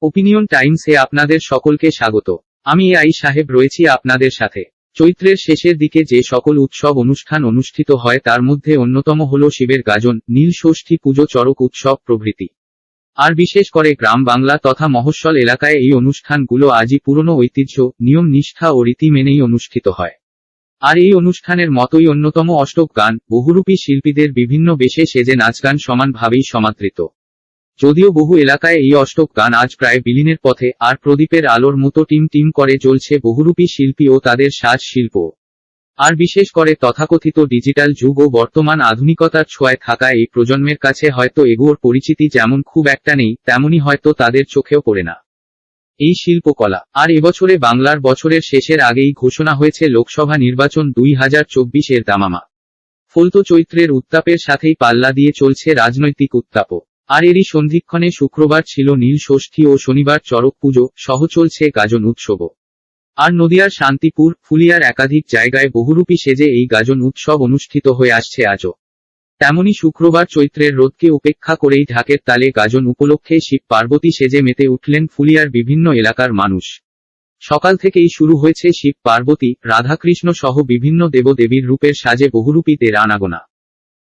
Opinion টাইমসে আপনাদের সকলকে স্বাগত। আমি আই সাহেব রয়েছি আপনাদের সাথে। চৈত্রের শেষের দিকে যে সকল উৎসব অনুষ্ঠান অনুষ্ঠিত হয় তার মধ্যে অন্যতম হল শিবের গাজন, নীল ষষ্ঠী পুজো, চড়ক উৎসব প্রভৃতি। আর বিশেষ করে গ্রাম বাংলা তথা মফস্বল এলাকায় এই অনুষ্ঠানগুলো আজই পুরনো ঐতিহ্য, নিয়ম নিষ্ঠা ও রীতি মেনেই অনুষ্ঠিত হয়। আর এই অনুষ্ঠানের মতোই অন্যতম অষ্টক গান, বহুরূপী শিল্পীদের বিভিন্ন বেশে সেজে নাচগান সমানভাবেই সমাদৃত। যদিও বহু এলাকায় এই অষ্টক গান আজ প্রায় বিলীনের পথে, আর প্রদীপের আলোর মতো টিম টিম করে চলছে বহুরূপী শিল্পী ও তাদের সাজ শিল্প। আর বিশেষ করে তথাকথিত ডিজিটাল যুগ ও বর্তমান আধুনিকতার ছোঁয়ায় থাকা এই প্রজন্মের কাছে হয়তো এগুলোর পরিচিতি যেমন খুব একটা নেই, তেমনি হয়তো তাদের চোখেও পড়ে না এই শিল্পকলা। আর এবছরে বাংলার বছরের শেষের আগেই ঘোষণা হয়েছে লোকসভা নির্বাচন 2024-এর দামামা। ফলত চৈত্রের উত্তাপের সাথেই পাল্লা দিয়ে চলছে রাজনৈতিক উত্তাপও। আর এরই সন্ধিক্ষণে শুক্রবার ছিল নীল ষষ্ঠী ও শনিবার চড়ক পুজো সহ চলছে গাজন উৎসবও। আর নদিয়ার শান্তিপুর, ফুলিয়ার একাধিক জায়গায় বহুরূপী সেজে এই গাজন উৎসব অনুষ্ঠিত হয়ে আসছে আজও। তেমনি শুক্রবার চৈত্রের রোদকে উপেক্ষা করেই ঢাকের তালে গাজন উপলক্ষে শিব পার্বতী সেজে মেতে উঠলেন ফুলিয়ার বিভিন্ন এলাকার মানুষ। সকাল থেকেই শুরু হয়েছে শিব পার্বতী, রাধাকৃষ্ণ সহ বিভিন্ন দেবদেবীর রূপের সাজে বহুরূপীদের আনাগোনা।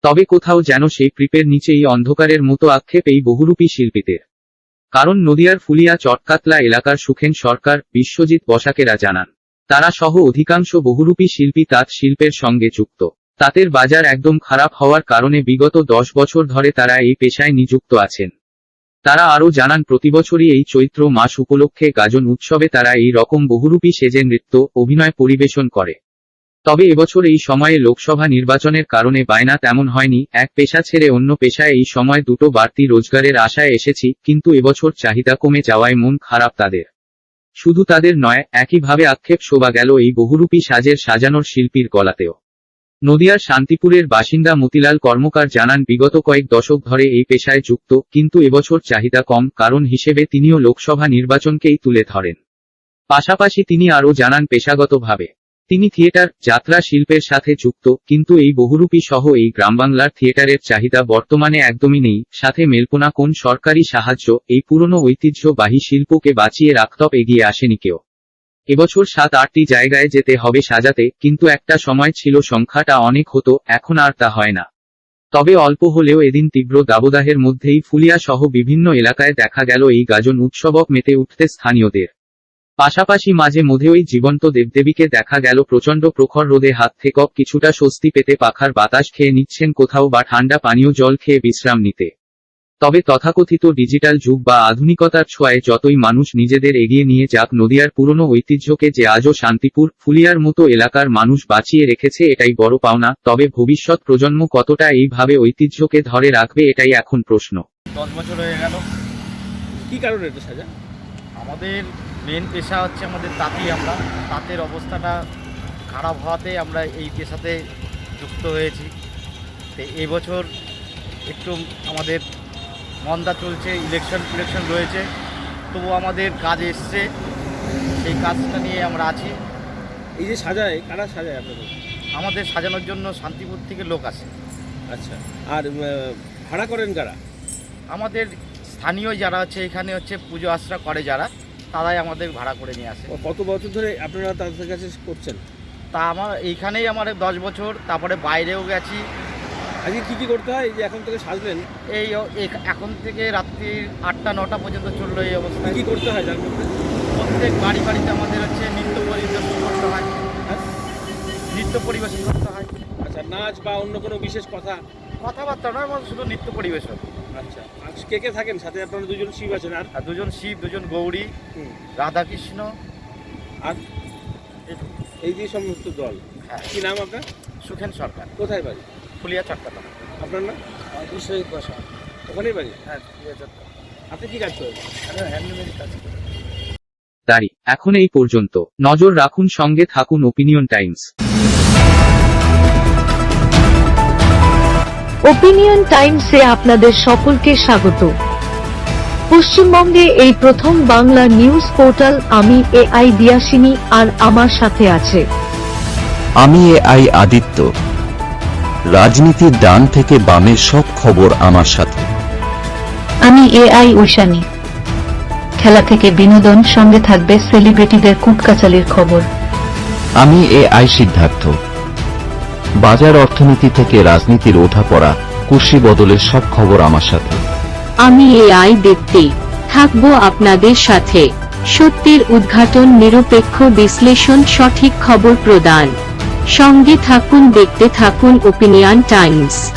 তবে কোথাও যেন সেই প্রীপের নিচেই অন্ধকারের মতো আক্ষেপ এই বহুরূপী শিল্পীদের। কারণ নদিয়ার ফুলিয়া চটকাতলা এলাকার সুখেন সরকার, বিশ্বজিৎ বসাকেরা জানান, তারা সহ অধিকাংশ বহুরূপী শিল্পী তাঁত শিল্পের সঙ্গে যুক্ত। তাঁতের বাজার একদম খারাপ হওয়ার কারণে বিগত 10 বছর ধরে তারা এই পেশায় নিযুক্ত আছেন। তারা আরও জানান, প্রতিবছরই এই চৈত্র মাস উপলক্ষে গাজন উৎসবে তারা এই রকম বহুরূপী সেজে নৃত্য, অভিনয় পরিবেশন করে। তবে এবছর এই সময়ে লোকসভা নির্বাচনের কারণে বায়না তেমন হয়নি। এক পেশা ছেড়ে অন্য পেশায় এই সময় দুটো বাড়তি রোজগারের আশায় এসেছি, কিন্তু এবছর চাহিদা কমে যাওয়ায় মন খারাপ তাদের। শুধু তাদের নয়, একইভাবে আক্ষেপ শোভা গেল এই বহুরূপী সাজের সাজানোর শিল্পীর গলাতেও। নদিয়ার শান্তিপুরের বাসিন্দা মতিলাল কর্মকার জানান, বিগত কয়েক দশক ধরে এই পেশায় যুক্ত, কিন্তু এবছর চাহিদা কম কারণ হিসেবে তিনিও লোকসভা নির্বাচনকেই তুলে ধরেন। পাশাপাশি তিনি আরও জানান, পেশাগতভাবে তিনি থিয়েটার, যাত্রা শিল্পের সাথে যুক্ত, কিন্তু এই বহুরূপী সহ এই গ্রামবাংলার থিয়েটারের চাহিদা বর্তমানে একদমই নেই। সাথে মেলপোনা কোন সরকারি সাহায্য, এই পুরনো ঐতিহ্যবাহী শিল্পকে বাঁচিয়ে রাখতে এগিয়ে আসেনি কেউ। এবছর 7-8টি জায়গায় যেতে হবে সাজাতে, কিন্তু একটা সময় ছিল সংখ্যাটা অনেক হতো, এখন আর তা হয় না। তবে অল্প হলেও এদিন তীব্র দাবদাহের মধ্যেই ফুলিয়া সহ বিভিন্ন এলাকায় দেখা গেল এই গাজন উৎসবক মেতে উঠতে স্থানীয়দের। পাশাপাশি মাঝে মধ্যে ওই জীবন্ত দেবদেবীকে দেখা গেল প্রচণ্ড প্রখর রোদে হাত থেকে কিছুটা স্বস্তি পেতে পাখার বাতাস খেয়ে নিচ্ছেন কোথাও, বা ঠান্ডা পানীয় জল খেয়ে বিশ্রাম নিতে। তবে তথাকথিত ডিজিটাল যুগ বা আধুনিকতার ছোঁয়ায় যতই মানুষ নিজেদের এগিয়ে নিয়ে যাক, নদিয়ার পুরনো ঐতিহ্যকে যে আজও শান্তিপুর, ফুলিয়ার মতো এলাকার মানুষ বাঁচিয়ে রেখেছে এটাই বড় পাওনা। তবে ভবিষ্যৎ প্রজন্ম কতটা এইভাবে ঐতিহ্যকে ধরে রাখবে এটাই এখন প্রশ্ন। 10 বছর হয়ে গেল। কি কারণে এটা সাজা? আমাদের মেন পেশা হচ্ছে আমাদের তাঁতি। আমরা তাঁতের অবস্থাটা খারাপ হওয়াতে আমরা এই পেশাতে যুক্ত হয়েছি। তো এবছর একটু আমাদের মন্দা চলছে, ইলেকশন রয়েছে, তবু আমাদের কাজ এসছে, সেই কাজটা নিয়ে আমরা আছি। এই যে সাজায়, কারা সাজায় আপনাদের? আমাদের সাজানোর জন্য শান্তিপুর থেকে লোক আসে। আচ্ছা, আর ভাড়া করেন কারা? আমাদের স্থানীয় যারা হচ্ছে, এখানে হচ্ছে পুজো আশ্রা করে যারা, তারাই আমাদের ভাড়া করে নিয়ে আসে। কত বছর ধরে আপনারা তাদের কাছে করছেন? তা আমার এইখানেই আমার 10 বছর, তারপরে বাইরেও গেছি। আজকে কী করতে হয়? এই যে এখন থেকে সাজলেন, এখন থেকে রাত্রি 8টা-9টা পর্যন্ত চললো এই অবস্থায়। কী করতে হয় তার মধ্যে? প্রত্যেক বাড়িতে আমাদের হচ্ছে নৃত্য পরিবেশন করতে হয়। নৃত্য পরিবেশন করতে হয়। আচ্ছা, নাচ বা অন্য কোনো বিশেষ কথাবার্তা নয়, আমার শুধু নৃত্য পরিবেশন। আচ্ছা, আর কে থাকেন সাথে? আপনারা দুজন শিব আছেন, আর 2জন শিব, 2জন গৌরী, রাধাকৃষ্ণ, আর এই যে সমস্ত দল। হ্যাঁ। কী নাম আপনার? সুখেন সরকার। কোথায় বাড়ি? ফুলিয়া চটকাতলা। আপনার নাম? বিশ্বজিৎ বসা। ওখানেই বাড়ি? হ্যাঁ, ফুলিয়া চটকাতলা। আপনি কী কাজ করেন? হ্যান্ডলুমের কাজ করি। তাই এখন এই পর্যন্ত। নজর রাখুন, সঙ্গে থাকুন ওপিনিয়ন টাইমস। ওপিনিয়ন টাইমসে আপনাদের সকলকে স্বাগত। পশ্চিমবঙ্গে এই প্রথম বাংলা নিউজ পোর্টাল। আমি AI দিয়াসিনী, আর আমার সাথে আছে আমি AI আদিত্য। রাজনীতির ডান থেকে বামের সব খবর আমার সাথে। আমি AI ঐশানী। খেলা থেকে বিনোদন, সঙ্গে থাকবে সেলিব্রিটিদের কুটকাচালির খবর। আমি AI সিদ্ধার্থ। বাজার অর্থনীতি থেকে রাজনীতির ওঠাপড়া, কুর্সি বদলের সব খবর আমার সাথে। আমি AI দীপ্তি, থাকবো আপনাদের সাথে। সত্যের উদ্ঘাটন, নিরপেক্ষ বিশ্লেষণ, সঠিক খবর প্রদান। সঙ্গে থাকুন, দেখতে থাকুন ওপিনিয়ন টাইমস।